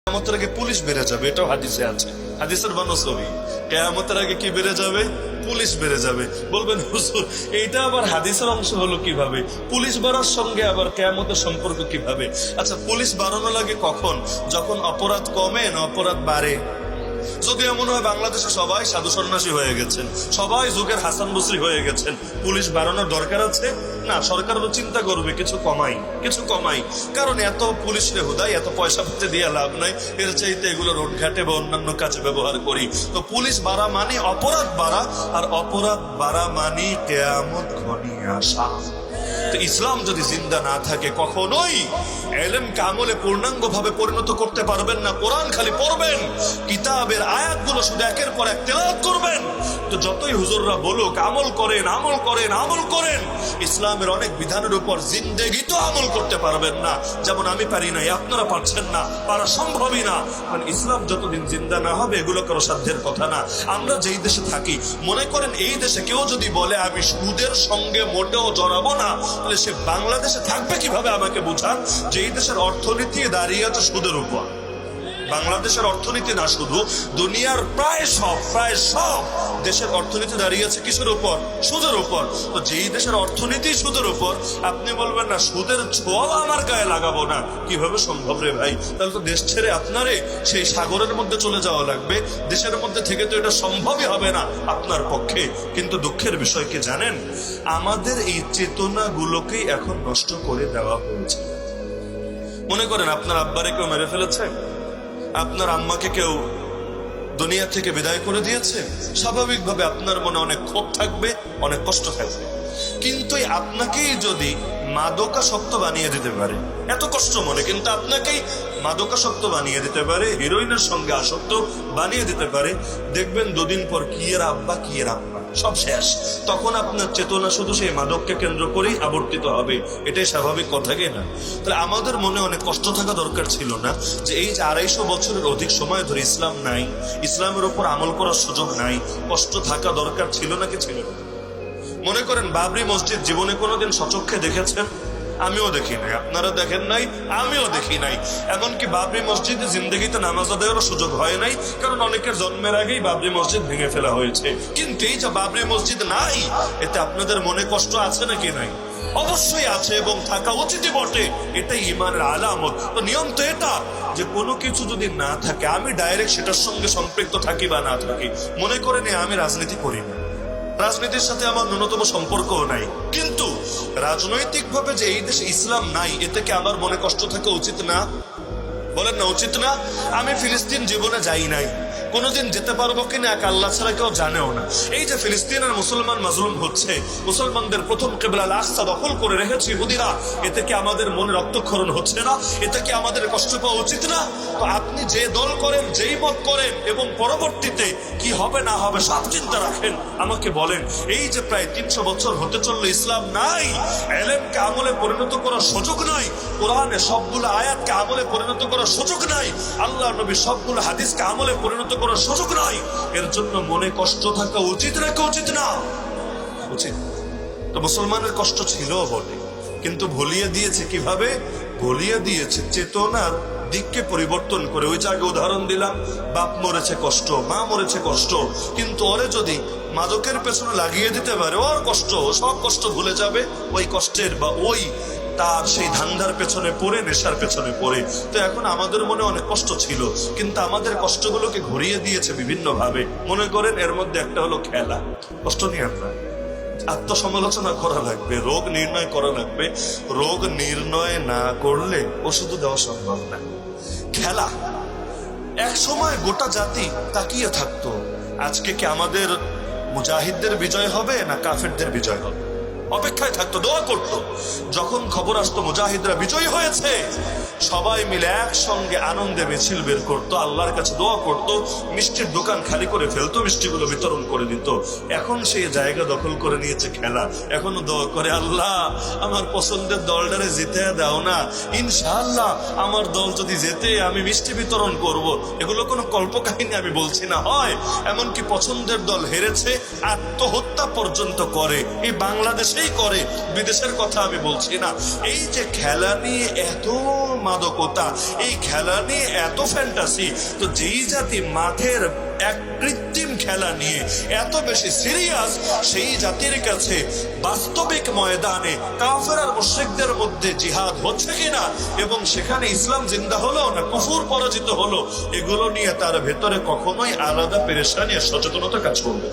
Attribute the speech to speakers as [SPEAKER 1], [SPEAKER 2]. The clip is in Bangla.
[SPEAKER 1] কিয়ামতের আগে পুলিশ বেড়ে যাবে, এটাও হাদিসে আছে, হাদিসের বানো সহি। কিয়ামতের আগে কি বেড়ে যাবে? পুলিশ বেড়ে যাবে। বলবেন হুজুর এইটা আবার হাদিসের অংশ হলো কিভাবে? পুলিশ বাড়ার সঙ্গে আবার কিয়ামতের সম্পর্ক কিভাবে? আচ্ছা, পুলিশ বাড়ানো লাগে কখন? যখন অপরাধ কমে না অপরাধ বাড়ে। যদি এমন হয় বাংলাদেশে সবাই সাধু সন্ন্যাসী হয়ে গেছেন, সবাই যুগের হাসান বসরি হয়ে গেছেন, পুলিশ বাড়ানোর দরকার আছে না? সরকারও চিন্তা করবে কিছু কমাই। কারণ এত পুলিশ রে হুদাই এত পয়সা পাতে দিয়ে লাভ নাই, এর চাইতে এগুলো রোড ঘাটে বা অন্যান্য কাজে ব্যবহার করি। তো পুলিশ বাড়া মানে অপরাধ বাড়া, আর অপরাধ বাড়া মানে কিয়ামত ঘনিয়ে আসা। তো ইসলাম যদি জিন্দা না থাকে কখনোই ইলমকে আমলে পূর্ণাঙ্গ ভাবে পরিণত করতে পারবেন না। কোরআন খালি পড়বেন, কিতাবের আয়াতগুলো শুধু একের পর এক তেলাওয়াত করবেন। তো যতই হুজুররা বলুক আমল করেন, ইসলামের অনেক বিধানের উপর জিন্দেগি তো আমল করতে পারবেন না। যেমন আমি পারি নাই, আপনারা পারছেন না, পারা সম্ভবই না। কারণ ইসলাম যতদিন জিন্দা না হবে এগুলো কারো সাধ্যের কথা না। আমরা যেই দেশে থাকি, মনে করেন এই দেশে কেউ যদি বলে আমি সুদের সঙ্গে মোটেও জড়াবো না, তাহলে সে বাংলাদেশে থাকবে কিভাবে? আমাকে বুঝান যে এই দেশের অর্থনীতি দাঁড়িয়ে আছে সুদের উপর। বাংলাদেশের অর্থনীতি না, শুধু দুনিয়ার প্রায় সব দেশের অর্থনীতি দাঁড়িয়ে আছে কিসের উপর? সুদের উপর। তো যেই দেশের অর্থনীতি সুদের উপর, আপনি বলবেন না সুদের ছোঁয়া আমার গায়ে লাগাবো না, কিভাবে সম্ভব রে ভাই? তাহলে তো দেশ ছেড়ে আপনারে সেই সাগরের মধ্যে চলে যাওয়া লাগবে। দেশের মধ্যে থেকে তো এটা সম্ভবই হবে না আপনার পক্ষে। কিন্তু দুঃখের বিষয় কি জানেন? আমাদের এই চেতনাগুলোকেই এখন নষ্ট করে দেওয়া হয়েছে। মনে করেন আপনার আব্বারে কেউ মেরে ফেলেছে, আপনার আম্মাকে কেউ দুনিয়া থেকে বিদায় করে দিয়েছে, স্বাভাবিকভাবে আপনার মনে অনেক ক্ষোভ থাকবে, অনেক কষ্ট থাকবে। কিন্তু আপনাকেই যদি মাদকাসক্ত বানিয়ে দিতে পারে, এত কষ্ট মনে, কিন্তু আপনাকেই মাদকাসক্ত বানিয়ে দিতে পারে, হিরোইনের সঙ্গে আসক্ত বানিয়ে দিতে পারে, দেখবেন দুদিন পর কি এর আব্বা কি এর আম্মা সব শেষ। তখন আপনার চেতনা শুধু সেই মাদককে কেন্দ্র করেই আবর্তিত হবে। এটাই স্বাভাবিক কথা, কি না? তাহলে আমাদের মনে অনেক কষ্ট থাকা দরকার ছিল না যে এই যে 250 বছরের অধিক সময় ধরে ইসলাম নাই, ইসলামের উপর আমল করার সুযোগ নাই? কষ্ট থাকা দরকার ছিল নাকি ছিল না? মনে করেন বাবরি মসজিদ জীবনে কোনোদিন সচক্ষে দেখেছেন? আমিও দেখি নাই, আপনারা দেখেন নাই, আমিও দেখি নাই। এমনকি বাবরি মসজিদে জিন্দগিতে নামাজ আদায়েরও সুযোগ হয় নাই, কারণ অনেকের জন্মের আগেই বাবরি মসজিদ ভেঙে ফেলা হয়েছে। কিন্তু এই যে বাবরি মসজিদ নাই, এতে আপনাদের মনে কষ্ট আছে নাকি নাই? অবশ্যই আছে, এবং থাকা উচিতই বটে। এটাই ইমানের আলামত। তো নিয়ম তো এটা যে কোনো কিছু যদি না থাকে, আমি ডাইরেক্ট সেটার সঙ্গে সম্পৃক্ত থাকি বা না থাকি। মনে করেন আমি রাজনীতি করি না, রাজনীতির সাথে আমার ন্যূনতম সম্পর্কও নাই, কিন্তু রাজনৈতিক ভাবে যে এই দেশে ইসলাম নাই, এতে কি আমার মনে কষ্ট থাকা উচিত না? বলেন না, উচিত না? আমি ফিলিস্তিন জীবনে যাই নাই, কোনোদিন যেতে পারবো কিনা এক আল্লাহ ছাড়া কেউ জানেও না। এই যে ফিলিস্তিনের মুসলমান মাজলুম হচ্ছে, মুসলমানদের প্রথম কিবলা আল আকসা দখল করে রেখেছে ইহুদিরা, এতে কি আমাদের মনে রক্তক্ষরণ হচ্ছে না? এতে কি আমাদের কষ্ট পাওয়া উচিত না? তো আপনি যে দল করেন, যেই মত করেন, এবং পরবর্তীতে কি হবে না হবে সব চিন্তা রাখেন, আমাকে বলেন এই যে প্রায় 300 বছর হতে চললো ইসলাম নাই, ইলমকে আমলে পরিণত করার সুযোগ নাই, কোরআনে সবগুলো আয়াতকে আমলে পরিণত করার সুযোগ নাই, আল্লাহ নবী সবগুলো হাদিসকে আমলে পরিণত করার সুযোগ নাই, এর জন্য মনে কষ্ট থাকা উচিত নাকি উচিত না? উচিত। তো মুসলমানের কষ্ট ছিল বটে, কিন্তু ভুলিয়ে দিয়েছে কিভাবে? ভুলিয়ে দিয়েছে চেতনার দিককে পরিবর্তন করে। ওই জায়গায় উদাহরণ দিলাম, বাপ মরেছে কষ্ট, মা মরেছে কষ্ট, কিন্তু ওরে যদি মাদকের পেছনে লাগিয়ে দিতে পারে, ওর কষ্ট, সব কষ্ট ভুলে যাবে ওই কষ্টের বা ওই তার সেই ধান্দার পেছনে পড়ে, নেশার পেছনে পড়ে। তো এখন আমাদের মনে অনেক কষ্ট ছিল, কিন্তু আমাদের কষ্টগুলোকে ঘুরিয়ে দিয়েছে বিভিন্ন ভাবে। মনে করেন এর মধ্যে একটা হলো খেলা। কষ্ট নিয়ে আমরা আত্মসমালোচনা করা লাগবে, রোগ নির্ণয় করা লাগবে। রোগ নির্ণয় না করলে ওষুধ দেওয়া সম্ভব না। খেলা, এক সময় গোটা জাতি তাকিয়ে থাকতো আজকে কি আমাদের মুজাহিদদের বিজয় হবে না কাফেরদের বিজয় হবে, অপেক্ষায় থাকতো, দোয়া করতো। যখন খবর আসতো মুজাহিদরা বিজয়ী হয়েছে, সবাই মিলে একসঙ্গে আনন্দে মিছিল বের করতো, আল্লাহর কাছে দোয়া করতো, মিষ্টির দোকান খালি করে ফেলতো, মিষ্টিগুলো বিতরণ করে দিত। এখন সেই জায়গা দখল করে নিয়েছে খেলা। এখনো দোয়া করে, আল্লাহ আমার পছন্দের দলটারে জিতে দাও না, ইনশাআল্লাহ আমার দল যদি জেতে আমি মিষ্টি বিতরণ করব। এগুলো কোনো কল্পকাহিনী আমি বলছি না। হয় এমনকি পছন্দের দল হেরেছে, আত্মহত্যা পর্যন্ত করে। এই বাংলাদেশে দেশেই করে, বিদেশের কথা আমি বলছি না। এই যে খেলা নিয়ে এত মাদকতা, এই খেলা নিয়ে এত ফ্যান্টাসি, তো যেই জাতি মাঠের এক কৃত্রিম খেলা নিয়ে এত বেশি সিরিয়াস, সেই জাতির কাছে বাস্তবিক ময়দানে কাফের আর মুশরিকদের মধ্যে জিহাদ হচ্ছে কিনা এবং সেখানে ইসলাম জিন্দা হলো না কুফর পরাজিত হলো, এগুলো নিয়ে তার ভেতরে কখনোই আলাদা পেরেশানি আর সচেতনতা কাজ করবে।